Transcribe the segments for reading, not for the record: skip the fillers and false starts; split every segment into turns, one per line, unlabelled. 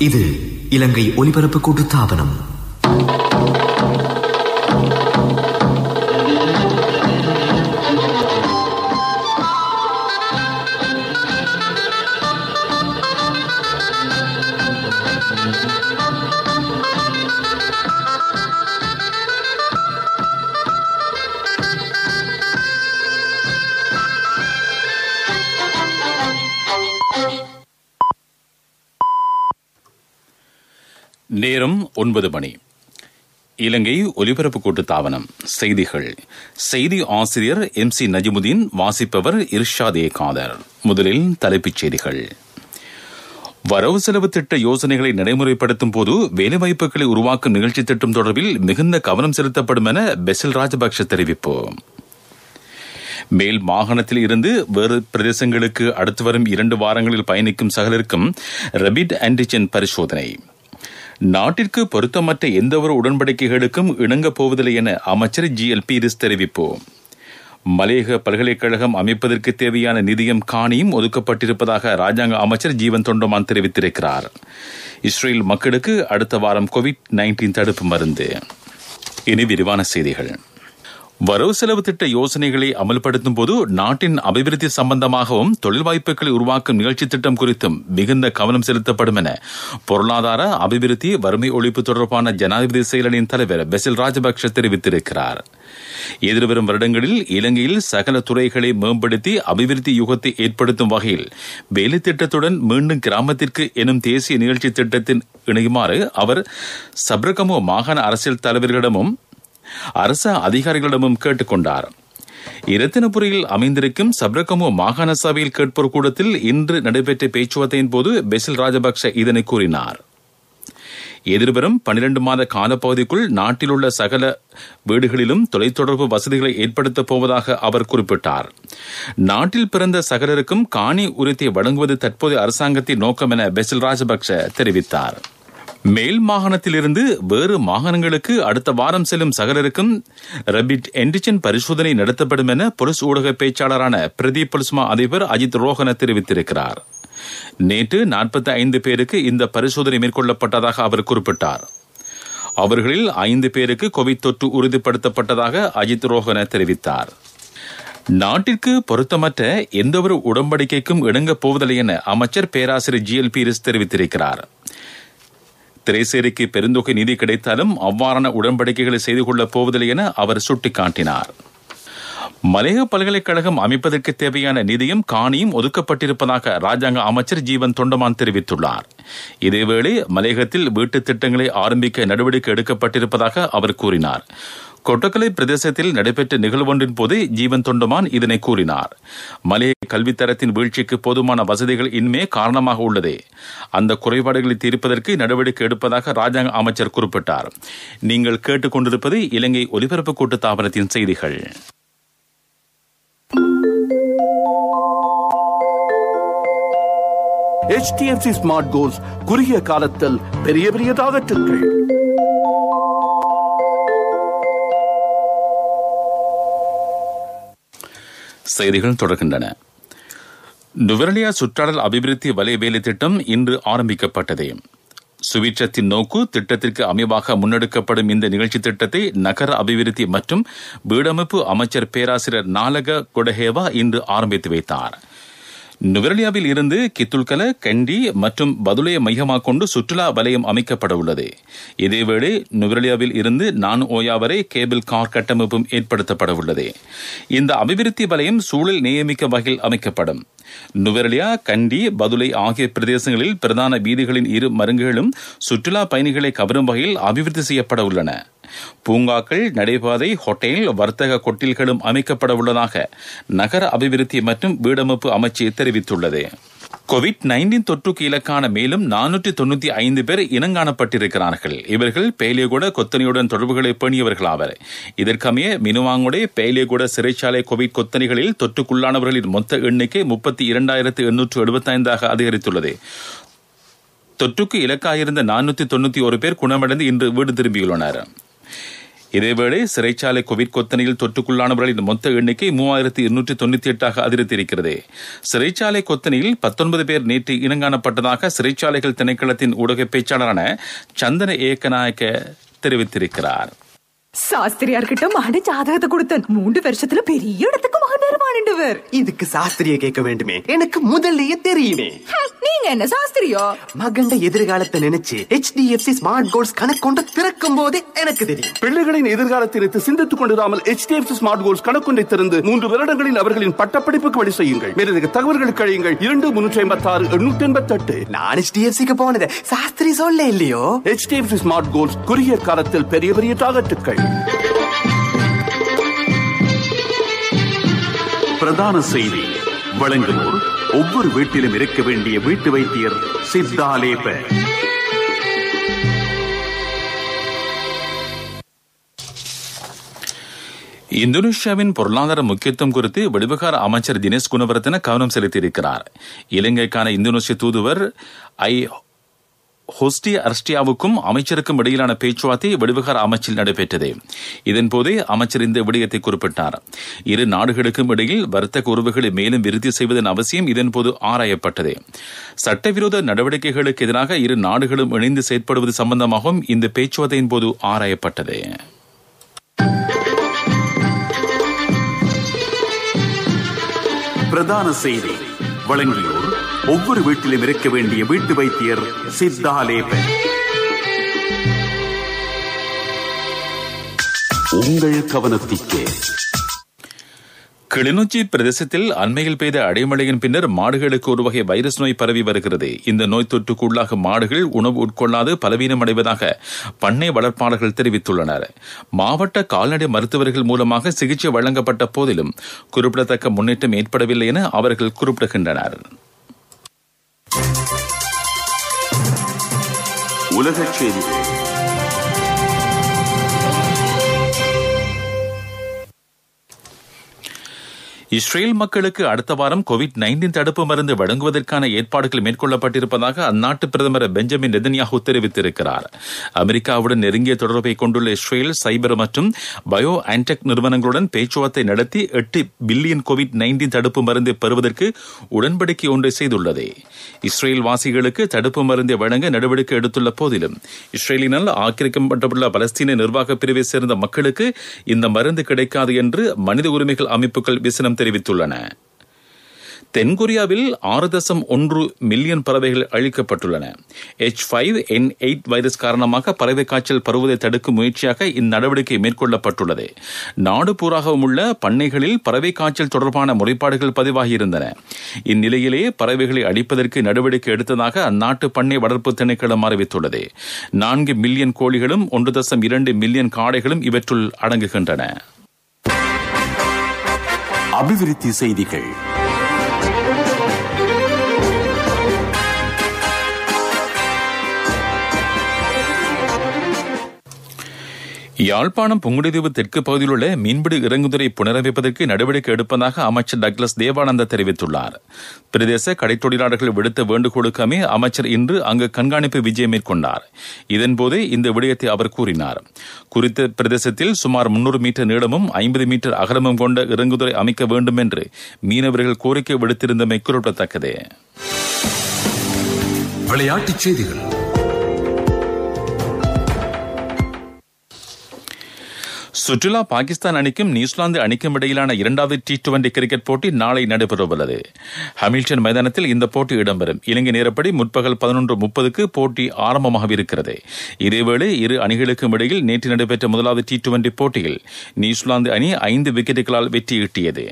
இது இலங்கை ஒலிபரப்பு கூட்டுத்தாபனம்.
நேரம் 9 மணி. இலங்கை ஒலிபரப்பு கூட்டுத்தாபனம் செய்திகள். செய்தி ஆசிரியர் MC நஜிமுதீன், வாசிப்பவர் இர்ஷாத் காதர். முதலில் தலைப்புச் செய்திகள். வரவு செலவு திட்ட யோசனைகளை நடைமுறைப்படுத்தும் போது வேலைவாய்ப்புகளை உருவாக்கும் நிகழ்ச்சி திட்டம் தொடர்பில் மிகுந்த கவனம் செலுத்தப்படும் என பெசில் ராஜபக்ஷ தெரிவிப்பு. மேல் மாகாணத்தில் இருந்து வேறு பிரதேசங்களுக்கு அடுத்து வரும் 2 வாரங்களில் பயணிக்கும் சகலருக்கும் ரேபிட் ஆன்டிஜென் பரிசோதனை. நாட்டிற்கு பொருத்தமற்ற எந்தவொரு உடன்படிக்கைகளுக்கும் இணங்கப் போவதில்லை என அமைச்சர் GL பீரிஸ் தெரிவிப்பு. மலையக பல்கலைக்கழகம் அமைப்பதற்கு தேவையான நிதியம் காணியும் ஒதுக்கப்பட்டிருப்பதாக ராஜாங்க அமைச்சர் ஜீவன் தொண்டமான் தெரிவித்திருக்கிறார். இஸ்ரேல் மக்களுக்கு அடுத்த வாரம் COVID-19 தடுப்பு மருந்து. இனி விரிவான செய்திகள். வரவு செலவு திட்ட யோசனைகளை அமல்படுத்தும் போது நாட்டின் அபிவிருத்தி சம்பந்தமாகவும் தொழில் வாய்ப்புகளை உருவாக்கும் நிகழ்ச்சி திட்டம் குறித்தும் மிகுந்த கவனம் செலுத்தப்படும் என பொருளாதார அபிவிருத்தி வறுமை ஒழிப்பு தொடர்பான ஜனாதிபதி செயலணியின் தலைவர் பெசில் ராஜபக்ஷ தெரிவித்திருக்கிறார். எதிர்வரும் வருடங்களில் இலங்கையில் சகல துறைகளை மேம்படுத்தி அபிவிருத்தி யுகத்தை ஏற்படுத்தும் வகையில் வேலை திட்டத்துடன் மீண்டும் கிராமத்திற்கு எனும் தேசிய நிகழ்ச்சி திட்டத்தின் இணையுமாறு அவர் சப்ரகமு மாகாண அரசியல் தலைவர்களிடமும் அரச அதிகாரிகளிடமும் கேட்டுக்கொண்டார். இரத்தினபுரியில் அமைந்திருக்கும் சப்ரகமு மாகாண சபையில் கேட்போர் கூடத்தில் இன்று நடைபெற்ற பேச்சுவார்த்தையின் போது பெசில் ராஜபக்ஷ இதனை கூறினார். எதிர்வரும் 12 மாத காலப்பகுதிக்குள் நாட்டில் உள்ள சகல வீடுகளிலும் தொலைத்தொடர்பு வசதிகளை ஏற்படுத்தப் போவதாக அவர் குறிப்பிட்டார். நாட்டில் பிறந்த சகலருக்கும் காணி உரித்தை வழங்குவது தற்போதைய அரசாங்கத்தின் நோக்கம் என பெசில் ராஜபக்ஷ தெரிவித்தார். மேல் மாகாணத்திலிருந்து வேறு மாகாணங்களுக்கு அடுத்த வாரம் செல்லும் சகலருக்கும் ரேபிட் ஆன்டிஜென் பரிசோதனை நடத்தப்படும் என போலீஸ் ஊடக பேச்சாளரான பிரதீப் பொலிஸ்மா அதிபர் அஜித் ரோஹன தெரிவித்திருக்கிறார். நேற்று 45 பேருக்கு இந்த பரிசோதனை மேற்கொள்ளப்பட்டதாக அவர் குறிப்பிட்டார். அவர்களில் 5 பேருக்கு கோவிட் தொற்று உறுதிப்படுத்தப்பட்டதாக அஜித் ரோஹன தெரிவித்தார். நாட்டிற்கு பொருத்தமற்ற எந்தவொரு உடன்படிக்கைக்கும் இணங்கப் போவதில்லை என அமைச்சர் பேராசிரியர் GL பீரிஸ் தெரிவித்திருக்கிறார். திரைசேரிக்கு பெருந்தொகை நிதி கிடைத்தாலும் அவ்வாறான உடன்படிக்கைகளை செய்து கொள்ளப் போவதில்லை என அவர் சுட்டிக்காட்டினார். மலையக பல்கலைக்கழகம் அமைப்பதற்கு தேவையான நிதியும் காணியும் ஒதுக்கப்பட்டிருப்பதாக ராஜாங்க அமைச்சர் ஜீவன் தொண்டமான் தெரிவித்துள்ளார். இதேவேளை மலையகத்தில் வீட்டுத் திட்டங்களை ஆரம்பிக்க நடவடிக்கை எடுக்கப்பட்டிருப்பதாக அவர் கூறினார். கொட்டக்கலை பிரதேசத்தில் நடைபெற்ற நிகழ்வொன்றின் போது ஜீவன் தொண்டமான் இதனை கூறினார். மலைய கல்வித்தரத்தின் வீழ்ச்சிக்கு போதுமான வசதிகள் இன்மே காரணமாக உள்ளது. அந்த குறைபாடுகளை தீர்ப்பதற்கு நடவடிக்கை எடுப்பதாக ராஜாங்க அமைச்சர் குறிப்பிட்டார். நீங்கள் கேட்டுக்கொண்டிருப்பது இலங்கை ஒலிபரப்பு கூட்டுத்தாபனத்தின் செய்திகள்.
HTFC Smart Goals குறுகிய காலத்தில் பெரிய பெரிய டார்கெட்டுகள்.
செய்திகள் தொடர்கின்றன. நுவரெலியா சுற்றாடல் அபிவிருத்தி வலய வேலை திட்டம் இன்று ஆரம்பிக்கப்பட்டது. சுவிட்சத்தின் நோக்கு திட்டத்திற்கு அமைவாக முன்னெடுக்கப்படும் இந்த நிகழ்ச்சி திட்டத்தை நகர அபிவிருத்தி மற்றும் வீடமைப்பு அமைச்சர் பேராசிரியர் நாலக கொடஹேவா இன்று ஆரம்பித்து வைத்தார். நுவரெலியாவில் இருந்து கித்துல்கல, கண்டி மற்றும் பதுளையை மையமாக கொண்டு சுற்றுலா வலயம் அமைக்கப்பட உள்ளது. இதேவேளை நுவரெலியாவில் இருந்து நான்ஓயா வரை கேபிள் கார் கட்டமைப்பும் ஏற்படுத்தப்பட உள்ளது. இந்த அபிவிருத்தி வலயம் சூழல் நியமிக்க வகையில் அமைக்கப்படும். நுவரெலியா, கண்டி, பதுளை ஆகிய பிரதேசங்களில் பிரதான வீதிகளின் 2 மருங்குகளும் சுற்றுலா பயணிகளை கவரும் வகையில் அபிவிருத்தி செய்யப்பட உள்ளன. பூங்காக்கள், நடைபாதை, ஹோட்டல், வர்த்தக கொட்டில்களும் அமைக்கப்பட உள்ளதாக நகர அபிவிருத்தி மற்றும் வீடமைப்பு அமைச்சு தெரிவித்துள்ளது. COVID-19 தொற்றுக்கு இலக்கான மேலும் 495 பேர் இனங்காணப்பட்டிருக்கிறார்கள். இவர்கள் பேலியகுட கொத்தனியுடன் தொடர்புகளை பேணியவர்களாவர். இதற்கமைய மினுவாங்குடை பேலியகுட சிறைச்சாலை கோவிட் கொத்தனிகளில் தொற்றுக்குள்ளானவர்களின் மொத்த எண்ணிக்கை 32,875 அதிகரித்துள்ளது. தொற்றுக்கு இலக்காயிருந்த 491 பேர் குணமடைந்து இன்று வீடு திரும்பியுள்ளனர். இதேவேளை சிறைச்சாலை கோவிட் கொத்தனையில் தொற்றுக்குள்ளானவர்களின் மொத்த எண்ணிக்கை 3298 அதிகரித்திருக்கிறது. சிறைச்சாலை கொத்தனையில் 19 பேர் நேற்று இனங்காணப்பட்டதாக சிறைச்சாலைகள் திணைக்களத்தின் ஊடக பேச்சாளரான சந்தன ஏக்கநாயக்க தெரிவித்திருக்கிறார்.
சாஸ்திரியார்கிட்ட மகன ஜாதகத்தை கொடுத்தேன். 3 வருஷத்துல பெரிய இடத்துக்கு மகன் வருவானுண்டவர்.
இதுக்கு சாஸ்திரிய கேட்க வேண்டுமே, எனக்கு முதல்லயே தெரியுமே.
நீங்க என்ன சாஸ்திரியோ?
மகண்ட எதிர்காலத்தை நினைச்சு HDFC ஸ்மார்ட் கோல்ஸ் கணக்கொண்ட திறக்கும் போதே எனக்கு தெரியும்.
பிள்ளைகளின் எதிர்காலத்தை நினைத்து சிந்தித்துக் கொண்டிராமல் HDFC ஸ்மார்ட் கோல்ஸ் கணக்கொண்டை திறந்து 3 வருடங்களில் அவர்களின் பட்டப்படிப்புக்கு வழி செய்யுங்கள். மேலதிக தகவல்களுக்கு அழையுங்கள் 2356-888.
நான் HDFCக்கு போனது சாஸ்திரி சொல்ல இல்லையோ.
HDFC ஸ்மார்ட் கோல்ஸ் குறுகிய காலத்தில் பெரிய பெரிய டார்கெட்டுகள்.
பிரதான செய்தி வழங்குவோர் ஒவ்வொரு வீட்டிலும் இருக்க வேண்டிய வீட்டு வைத்தியர் சித்தாலேப.
இந்தோனேஷியாவின் பொருளாதார முக்கியத்துவம் குறித்து வெளிவிவகார அமைச்சர் தினேஷ் குணவர்தன கவனம் செலுத்தியிருக்கிறார். இலங்கைக்கான இந்தோனேஷிய தூதுவர் ஹோஸ்டி அர்ஸ்டியாவுக்கும் அமைச்சருக்கும் இடையிலான பேச்சுவார்த்தை வெளிவிவகார அமைச்சில் நடைபெற்றது. இதன்போதே அமைச்சர் இந்த விடயத்தை குறிப்பிட்டார். இரு நாடுகளுக்கும் இடையில் வர்த்தக உறவுகளை மேலும் விருத்தி செய்வதன் அவசியம் இதன்போது ஆராயப்பட்டது. சட்டவிரோத நடவடிக்கைகளுக்கு எதிராக இரு நாடுகளும் இணைந்து செயற்படுவது சம்பந்தமாகவும் இந்த பேச்சுவார்த்தையின் போது ஆராயப்பட்டது.
பிரதான செய்தி வழங்கியோர் ஒவ்வொரு வீட்டிலும் இருக்க வேண்டிய வீட்டு வைத்தியர் சித்தாலேப. உங்கள் கவனத்திற்கு
கிளிநொச்சி பிரதேசத்தில் அண்மையில் பெய்த அடைமழையின் பின்னர் மாடுகளுக்கு ஒரு வகை வைரஸ் நோய் பரவி வருகிறது. இந்த நோய் தொற்றுக்குள்ளாக மாடுகள் உணவு உட்கொள்ளாது பலவீனமடைவதாக பண்ணை வளர்ப்பாளர்கள் தெரிவித்துள்ளனர். மாவட்ட கால்நடை மருத்துவர்கள் மூலமாக சிகிச்சை வழங்கப்பட்ட போதிலும் குறிப்பிடத்தக்க முன்னேற்றம் ஏற்படவில்லை என அவர்கள் குறிப்பிடுகின்றனர்.
உலகச் செய்திகள்.
இஸ்ரேல் மக்களுக்கு அடுத்த வாரம் கோவிட்-19 தடுப்பு மருந்து வழங்குவதற்கான ஏற்பாடுகள் மேற்கொள்ளப்பட்டிருப்பதாக அந்நாட்டு பிரதமர் பெஞ்சமின் நெதன்யாஹூ தெரிவித்திருக்கிறார். அமெரிக்காவுடன் நெருங்கிய தொடர்பை கொண்டுள்ள இஸ்ரேல் சைபர் மற்றும் பயோ ஆன்டெக் நிறுவனங்களுடன் பேச்சுவார்த்தை நடத்தி 8 பில்லியன் கோவிட்-19 தடுப்பு மருந்தை பெறுவதற்கு உடன்படிக்கை ஒன்றை செய்துள்ளது. இஸ்ரேல் வாசிகளுக்கு தடுப்பு மருந்தை வழங்க நடவடிக்கை எடுத்துள்ள போதிலும் இஸ்ரேலினால் ஆக்கிரமிக்கப்பட்டுள்ள பலஸ்தீன நிர்வாக பிரிவை சேர்ந்த மக்களுக்கு இந்த மருந்து கிடைக்காது என்று மனித உரிமைகள் அமைப்புகள் விசனம் தெரிவித்துள்ளன. தென்கொரியாவில் 6.1 மில்லியன் பறவைகள் அழிக்கப்பட்டுள்ளன. H5N8 வைரஸ் காரணமாக பறவை காய்ச்சல் பரவுவதை தடுக்கும் முயற்சியாக இந்நடவடிக்கை மேற்கொள்ளப்பட்டுள்ளது. நாடு பூராகவும் உள்ள பண்ணைகளில் பறவை காய்ச்சல் தொடர்பான முறைப்பாடுகள் பதிவாகியிருந்தன. இந்நிலையிலே பறவைகளை அழிப்பதற்கு நடவடிக்கை எடுத்ததாக அந்நாட்டு பண்ணை வளர்ப்பு திணைக்களம் அறிவித்துள்ளது. 4 மில்லியன் கோழிகளும் 1.2 மில்லியன் காடைகளும் இவற்றுள் அடங்குகின்றன.
அபிவிருத்தி செய்திகள்.
யாழ்ப்பாணம் புங்குடுதீவு தெற்கு பகுதியில் உள்ள மீன்பிடி இறங்குதுறை புனரமைப்பதற்கு நடவடிக்கை எடுப்பதாக அமைச்சர் டக்ளஸ் தேவானந்தா தெரிவித்துள்ளார். பிரதேச கடைத்தொழிலாளர்கள் விடுத்த வேண்டுகோளுக்கு அமைய அமைச்சர் இன்று அங்கு கண்காணிப்பு விஜயம் மேற்கொண்டார். இதன்போது இந்த விடயத்தை அவர் கூறினார். குறித்த பிரதேசத்தில் சுமார் 300 மீட்டர் நீளமும் 50 மீட்டர் அகலமும் கொண்ட இறங்குதுறை அமைக்க வேண்டும் என்று மீனவர்கள் கோரிக்கை விடுத்திருந்தமை குறிப்பிடத்தக்கது.
விளையாட்டுச் செய்திகள்.
சுற்றுலா பாகிஸ்தான் அணிக்கும் நியூசிலாந்து அணிக்கும் இடையிலான 2வது T20 கிரிக்கெட் போட்டி நாளை நடைபெறவுள்ளது. ஹாமில்டன் மைதானத்தில் இந்த போட்டி இடம்பெறும். இலங்கை நேரப்படி முற்பகல் 11:30 போட்டி ஆரம்பமாகவிருக்கிறது. இதேவேளை இரு அணிகளுக்கும் இடையில் நேற்று நடைபெற்ற முதலாவது T20 போட்டியில் நியூசிலாந்து அணி 5 விக்கெட்டுகளால் வெற்றி ஈட்டியது.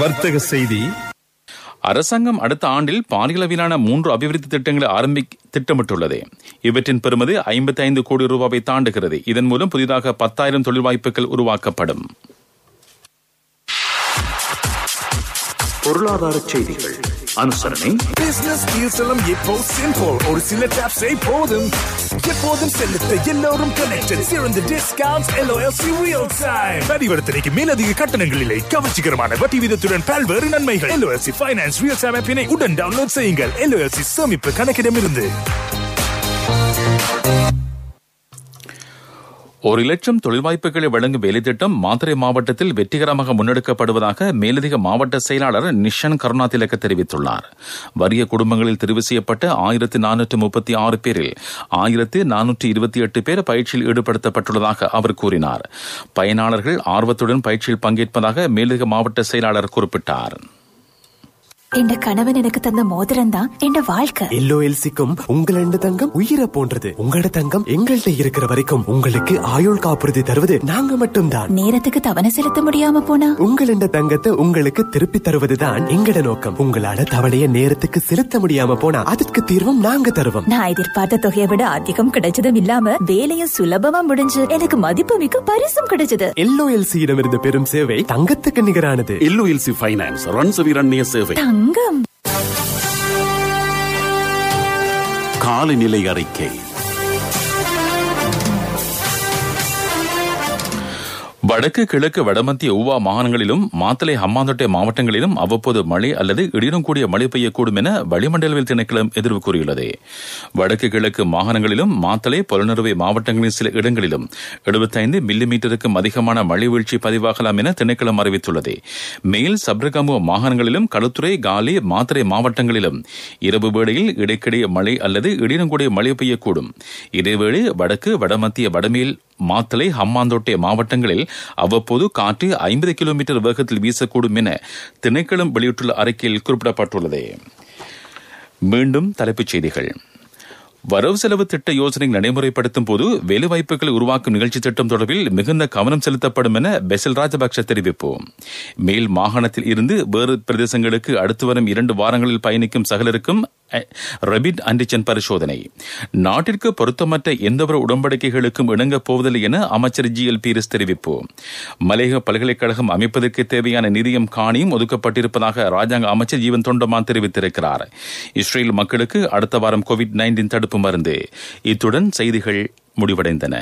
வர்த்தக செய்தி.
அரசாங்கம் அடுத்த ஆண்டில் பாரியளவிலான 3 அபிவிருத்தி திட்டங்களை திட்டமிட்டுள்ளது. இவற்றின் பெறுமதி 55 கோடி ரூபாவை தாண்டுகிறது. இதன் மூலம் புதிதாக 10,000 தொழில் வாய்ப்புகள் உருவாக்கப்படும்.
பொருளாதார செய்திகள். அனுசரணை.
பிசினஸ் டீல்ஸ் எல்லாம் இப்போ சிம்பிள். ஒரு சில டாப்ஸை போதும். எப்போதும் செலுத்த எல்லோரும் கனெக்டட். சிறந்த டிஸ்கவுண்ட்ஸ் LOLC ரியல் டைம். பரிவர்த்தனைக்கு மேலதிக கட்டணங்கள் இல்லை. கவர்ச்சிகரமான வட்டி விதத்துடன் பல்வேறு நன்மைகள். LOLC ஃபைனான்ஸ் ரியல் டைம் ஆப்பினை உடன் டவுன்லோட் செய்யுங்கள். LOLC சேமிப்பு கணக்கிடமிருந்து.
1,00,000 தொழில் வாய்ப்புகளை வழங்கும் வேலைத்திட்டம் மாத்தறை மாவட்டத்தில் வெற்றிகரமாக முன்னெடுக்கப்படுவதாக மேலதிக மாவட்ட செயலாளர் நிஷன் கருணாதிலக தெரிவித்துள்ளார். வறிய குடும்பங்களில் தெரிவு செய்யப்பட்ட 1436 பேரில் 1428 பேர் பயிற்சியில் ஈடுபடுத்தப்பட்டுள்ளதாக அவர் கூறினார். பயனாளர்கள் ஆர்வத்துடன் பயிற்சியில் பங்கேற்பதாக மேலதிக மாவட்ட செயலாளர் குறிப்பிட்டார்.
என் கணவன் எனக்கு தந்த மோதிரம் தான் என் வாழ்க்கை.
எல்ஓஎல்சிக்கும் உங்களோட தங்கம் உயிரை போன்றது. உங்களோட தங்கம் எங்கள்கிட்ட இருக்கிற வரைக்கும் உங்களுக்கு ஆயுள் காப்புறுதி தருவது நாங்க மட்டும்தான்.
நேரத்துக்கு தவணை செலுத்த முடியாம போனா
உங்களோட தங்கத்தை உங்களுக்கு திருப்பி தருவதுதான் எங்கட நோக்கம். உங்களால தவணையை நேரத்துக்கு செலுத்த முடியாம போனா அதுக்கு தீர்வும் நாங்க தருவோம்.
நான் எதிர்பார்த்த தொகையை விட அதிகம் கிடைச்சதும் இல்லாம வேலையும் சுலபமா முடிஞ்சு எனக்கு மதிப்புமிக்க பரிசும் கிடைச்சது.
எல்ஓஎல்சியிடம் இருந்து பெறும் சேவை தங்கத்துக்கு நிகரானது.
எல்ஓஎல்சி ஃபைனான்ஸ் ரன்சவிரண்ய சேவை.
தங்கம்
காலநிலை அறிக்கை.
வடக்கு கிழக்கு வடமத்திய ஊவா மாகாணங்களிலும் மாத்தளை ஹம்பாந்தோட்டை மாவட்டங்களிலும் அவ்வப்போது மழை அல்லது இடியுடன் கூடிய மழை பெய்யக்கூடும் என வளிமண்டலவியல் திணைக்களம் எதிர்வு கூறியுள்ளது. வடக்கு கிழக்கு மாகாணங்களிலும் மாத்தளை பொலனறுவை மாவட்டங்களின் சில இடங்களிலும் 75 மில்லிமீட்டருக்கும் அதிகமான மழை வீழ்ச்சி பதிவாகலாம் என திணைக்களம் அறிவித்துள்ளது. மேல் சப்ரகமுவ மாகாணங்களிலும் களுத்துறை காலி மாத்தறை மாவட்டங்களிலும் இரவு வேளையில் இடைக்கிடையே மழை அல்லது இடியுடன் கூடிய மழை பெய்யக்கூடும். இதேவேளை வடக்கு வடமத்திய வடமேல் மாத்தளை ஹம்பாந்தோட்டை மாவட்டங்களில் அவ்வப்போது காற்று 50 கிலோமீட்டர் வேகத்தில் வீசக்கூடும் என திணைக்களம் வெளியிட்டுள்ள அறிக்கையில் குறிப்பிடப்பட்டுள்ளது. மீண்டும் தலைப்புச் செய்திகள். வரவு செலவு திட்ட யோசனை நடைமுறைப்படுத்தும் போது வேலைவாய்ப்புகளை உருவாக்கும் நிகழ்ச்சி திட்டம் தொடர்பில் மிகுந்த கவனம் செலுத்தப்படும் என பெசில் ராஜபக்ஷ தெரிவிப்பு. மேல் மாகாணத்தில் இருந்து வேறு பிரதேசங்களுக்கு அடுத்து வரும் 2 வாரங்களில் பயணிக்கும் சகலருக்கும் ரபிட் ஆன்டிஜென் பரிசோதனை. நாட்டிற்கு பொருத்தமற்ற எந்தவொரு உடன்படிக்கைகளுக்கும் இணங்கப் போவதில்லை என அமைச்சர் GL பீரிஸ் தெரிவிப்பு. மலையக பல்கலைக்கழகம் அமைப்பதற்கு தேவையான நிதியம் காணியும் ஒதுக்கப்பட்டிருப்பதாக ராஜாங்க அமைச்சர் ஜீவன் தொண்டமான் தெரிவித்திருக்கிறார். இஸ்ரேல் மக்களுக்கு அடுத்த வாரம் COVID-19 தடுப்பு மருந்து. இத்துடன் செய்திகள் முடிவடைந்தன.